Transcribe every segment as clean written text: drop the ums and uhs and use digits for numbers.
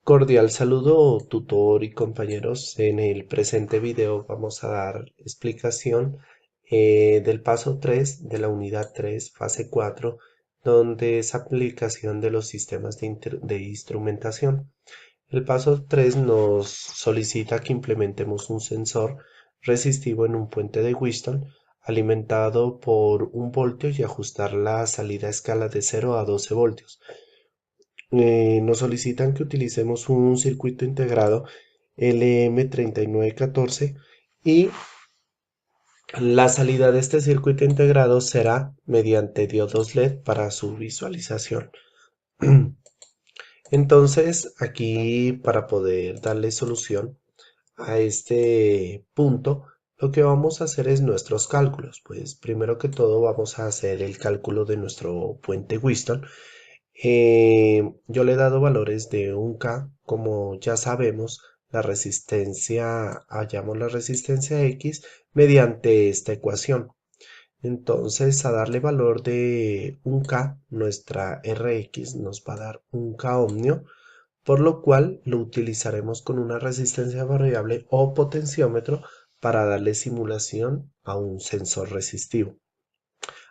Cordial saludo, tutor y compañeros. En el presente video vamos a dar explicación del paso 3 de la unidad 3, fase 4, donde es aplicación de los sistemas de instrumentación. El paso 3 nos solicita que implementemos un sensor resistivo en un puente de Wheatstone alimentado por 1 voltio y ajustar la salida a escala de 0 a 12 voltios. Nos solicitan que utilicemos un circuito integrado LM3914 y la salida de este circuito integrado será mediante diodos LED para su visualización. Entonces, aquí para poder darle solución a este punto, lo que vamos a hacer es nuestros cálculos. Pues primero que todo vamos a hacer el cálculo de nuestro puente Wheatstone. Yo le he dado valores de 1K, como ya sabemos, la resistencia, hallamos la resistencia X mediante esta ecuación. Entonces, a darle valor de 1K, nuestra Rx nos va a dar 1K ohmio, por lo cual lo utilizaremos con una resistencia variable o potenciómetro para darle simulación a un sensor resistivo.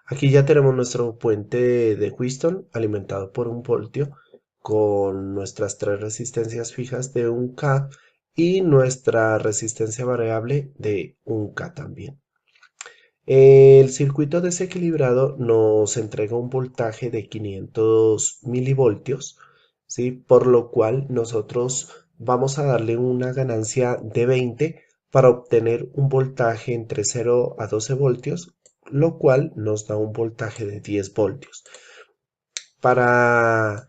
Aquí ya tenemos nuestro puente de Wheatstone alimentado por 1 voltio con nuestras tres resistencias fijas de 1K y nuestra resistencia variable de 1K también. El circuito desequilibrado nos entrega un voltaje de 500 milivoltios, ¿sí? Por lo cual nosotros vamos a darle una ganancia de 20 para obtener un voltaje entre 0 a 12 voltios, lo cual nos da un voltaje de 10 voltios. Para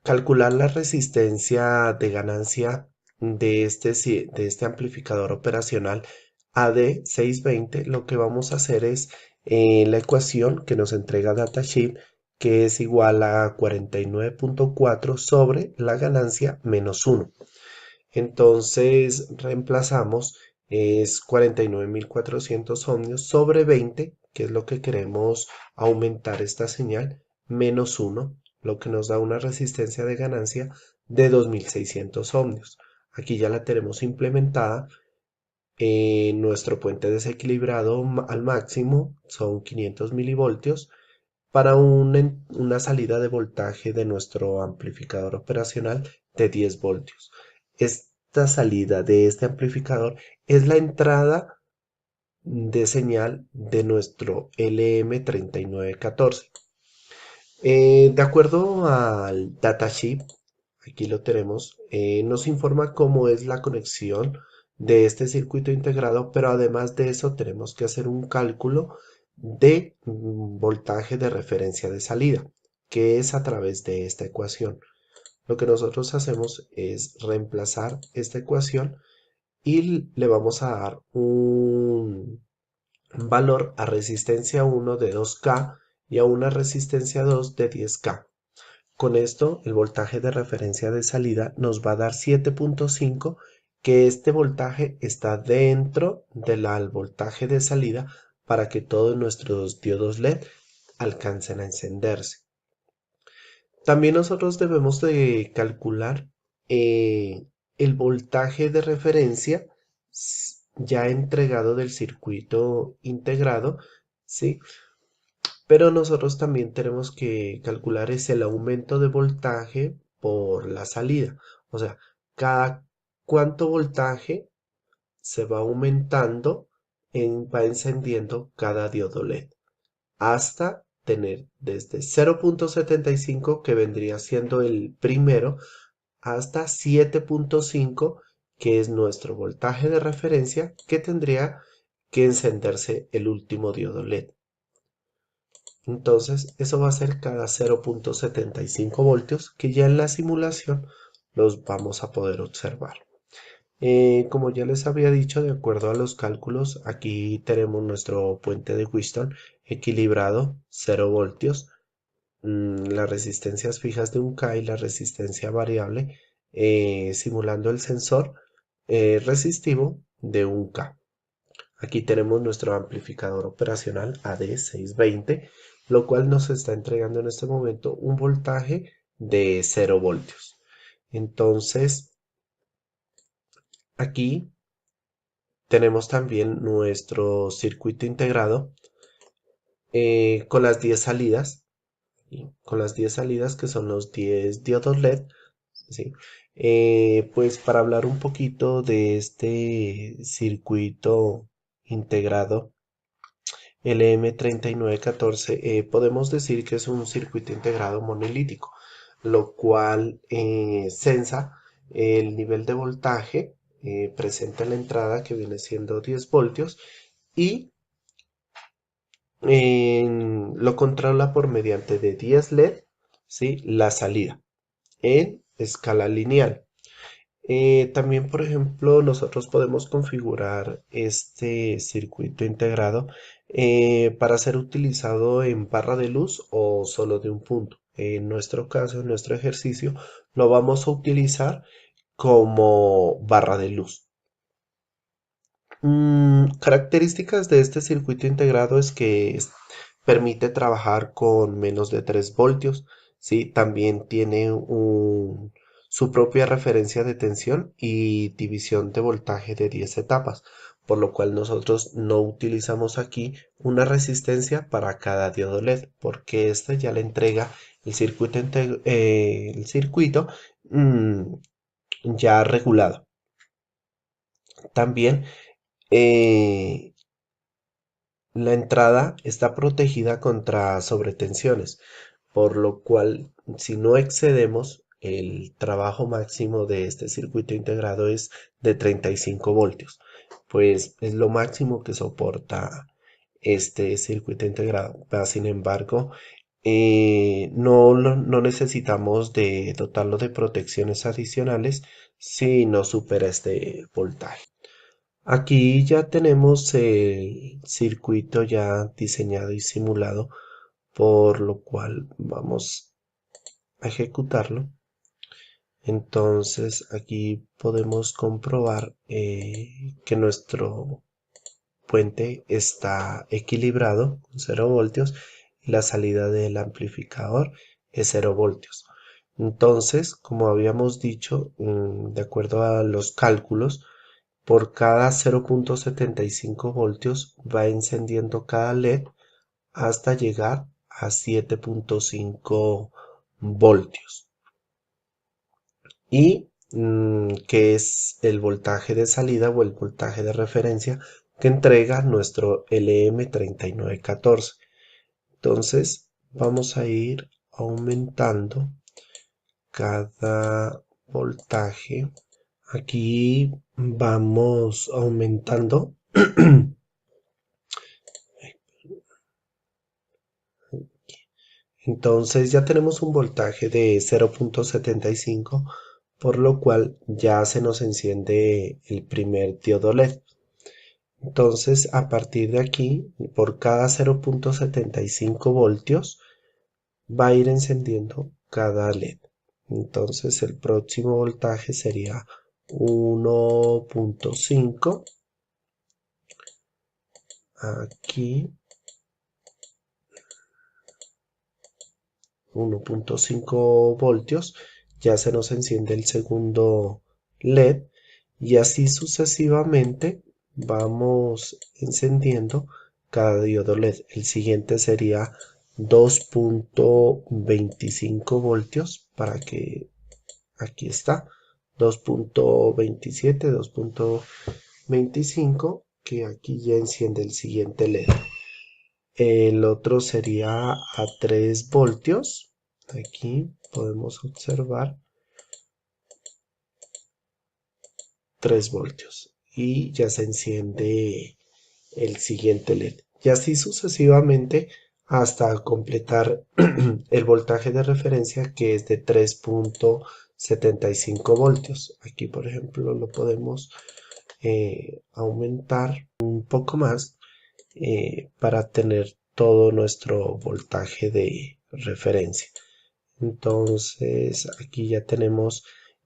calcular la resistencia de ganancia de este amplificador operacional AD620, lo que vamos a hacer es la ecuación que nos entrega datasheet, que es igual a 49.4 sobre la ganancia menos 1. Entonces reemplazamos, es 49.400 ohmios sobre 20, que es lo que queremos aumentar esta señal, menos 1, lo que nos da una resistencia de ganancia de 2.600 ohmios. Aquí ya la tenemos implementada. Nuestro puente desequilibrado al máximo son 500 milivoltios para una salida de voltaje de nuestro amplificador operacional de 10 voltios. Esta salida de este amplificador es la entrada de señal de nuestro LM3914. De acuerdo al datasheet, aquí lo tenemos, nos informa cómo es la conexión de este circuito integrado, pero además de eso tenemos que hacer un cálculo de voltaje de referencia de salida, que es a través de esta ecuación. Lo que nosotros hacemos es reemplazar esta ecuación y le vamos a dar un valor a resistencia 1 de 2K y a una resistencia 2 de 10K. Con esto, el voltaje de referencia de salida nos va a dar 7.5, que este voltaje está dentro del voltaje de salida para que todos nuestros diodos LED alcancen a encenderse. También nosotros debemos de calcular el voltaje de referencia ya entregado del circuito integrado, ¿sí? Pero nosotros también tenemos que calcular es el aumento de voltaje por la salida. O sea, cada cuánto voltaje se va aumentando, va encendiendo cada diodo LED hasta tener desde 0.75, que vendría siendo el primero, hasta 7.5, que es nuestro voltaje de referencia, que tendría que encenderse el último diodo LED. Entonces, eso va a ser cada 0.75 voltios, que ya en la simulación los vamos a poder observar. Como ya les había dicho, de acuerdo a los cálculos, aquí tenemos nuestro puente de Wheatstone equilibrado, 0 voltios, las resistencias fijas de 1K y la resistencia variable, simulando el sensor resistivo de 1K. Aquí tenemos nuestro amplificador operacional AD620, lo cual nos está entregando en este momento un voltaje de 0 voltios. Entonces, aquí tenemos también nuestro circuito integrado con las 10 salidas, ¿sí? Con las 10 salidas que son los 10 diodos LED, ¿sí? Pues para hablar un poquito de este circuito integrado LM3914, podemos decir que es un circuito integrado monolítico, lo cual sensa el nivel de voltaje presente en la entrada, que viene siendo 10 voltios, y lo controla por mediante de 10 LED, ¿sí? La salida en escala lineal. También, por ejemplo, nosotros podemos configurar este circuito integrado para ser utilizado en barra de luz o solo de un punto. En nuestro caso, en nuestro ejercicio, lo vamos a utilizar como barra de luz. Características de este circuito integrado es que permite trabajar con menos de 3 voltios, ¿sí? También tiene su propia referencia de tensión y división de voltaje de 10 etapas, por lo cual nosotros no utilizamos aquí una resistencia para cada diodo LED, porque este ya le entrega el circuito, mm, ya regulado. También eh, la entrada está protegida contra sobretensiones, por lo cual si no excedemos el trabajo máximo de este circuito integrado es de 35 voltios, pues es lo máximo que soporta este circuito integrado. Sin embargo, no necesitamos de dotarlo de protecciones adicionales si no supera este voltaje. Aquí ya tenemos el circuito ya diseñado y simulado, por lo cual vamos a ejecutarlo. Entonces aquí podemos comprobar que nuestro puente está equilibrado con 0 voltios y la salida del amplificador es 0 voltios. Entonces, como habíamos dicho, de acuerdo a los cálculos, por cada 0.75 voltios va encendiendo cada LED hasta llegar a 7.5 voltios. Y que es el voltaje de salida o el voltaje de referencia que entrega nuestro LM3914. Entonces vamos a ir aumentando cada voltaje. Aquí vamos aumentando. Entonces ya tenemos un voltaje de 0.75, por lo cual ya se nos enciende el primer diodo LED. Entonces, a partir de aquí, por cada 0.75 voltios, va a ir encendiendo cada LED. Entonces, el próximo voltaje sería 1.5. Aquí 1.5 voltios, ya se nos enciende el segundo LED y así sucesivamente vamos encendiendo cada diodo LED. El siguiente sería 2.25 voltios para que aquí está 2.27, 2.25, que aquí ya enciende el siguiente LED. El otro sería a 3 voltios. Aquí podemos observar 3 voltios. Y ya se enciende el siguiente LED. Y así sucesivamente hasta completar el voltaje de referencia, que es de 3.75 voltios. Aquí, por ejemplo, lo podemos aumentar un poco más para tener todo nuestro voltaje de referencia. Entonces aquí ya tenemos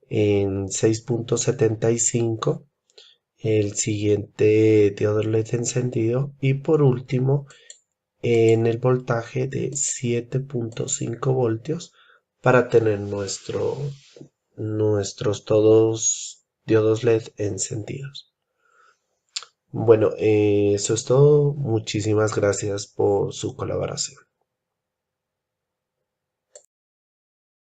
en 6.75 el siguiente diodo LED encendido y por último en el voltaje de 7.5 voltios para tener nuestro nuestros todos diodos LED encendidos. Bueno, eso es todo. Muchísimas gracias por su colaboración.